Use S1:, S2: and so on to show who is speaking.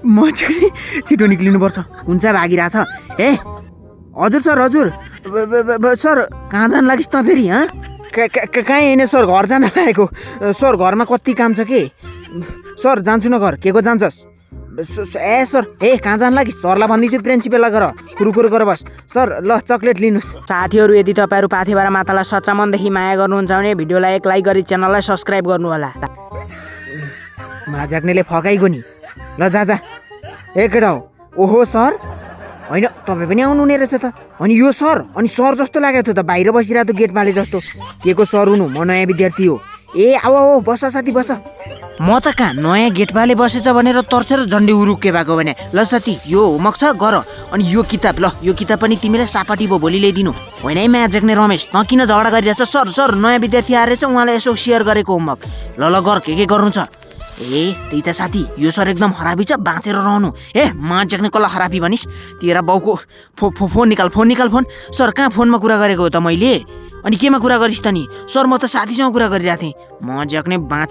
S1: म चाहिँ छिटो निक्लिनुपर्छ, कुन चाहिँ भागिरहेछ। ए हजुर सर, हजुर सर कहाँ जानु लागिस् त फेरि? कहीँ होइन सर, घर जान लागेको सर। घरमा कति काम छ कि सर, जान्छु न घर। के को जान्छस्? ए सर, ए कहाँ जानु लागि? सरलाई भनिदिन्छु प्रिन्सिपललाई गर कुरुकुरु गर बस। सर ल चक्लेट लिनुहोस्। साथीहरू, यदि तपाईँहरू पाथेबारा मातालाई सच्चा मनदेखि माया गर्नुहुन्छ भने भिडियोलाई एक लाइक गरी च्यानललाई सब्सक्राइब गर्नु होला। माझाक्नेले फकाइगयो नि। ल जा जा। ए केटा हो। ओहो सर, होइन तपाईँ पनि आउनु हुने रहेछ त। अनि यो सर, अनि सर जस्तो लागेको थियो त, बाहिर बसिरहेको गेटमाले जस्तो। के को सर हुनु? म नयाँ विद्यार्थी हो। ए आओ बस साथी बस। म त कहाँ नयाँ गेटमाले बसेछ भनेर तर्सेर झन्डै उरुक्के भएको भने। ल साथी, यो होमवर्क छ गर। अनि यो किताब, ल यो किताब पनि तिमीलाई सापाटी भयो भोलि ल्याइदिनु। होइन है म्याथ झेक्ने रमेश, त किन झगडा गरिरहेछ? सर सर नयाँ विद्यार्थी आएर चाहिँ उहाँलाई यसो सेयर गरेको होमवर्क। ल ल गर, के गर्नु छ? ए त्यही त साथी, यो सर एकदम हराबी छ, बाँचेर रहनु। ए म्याथ झेक्ने कसलाई हराबी भनिस्? तेरा बाउको फोन निकाल, फोन निकाल फोन। सर कहाँ फोनमा कुरा गरेको हो त मैले? अनि केमा कुरा गरिस् त नि? सर म त साथीसँग कुरा गरिरहेको थिएँ। म झेक्ने बाँचे।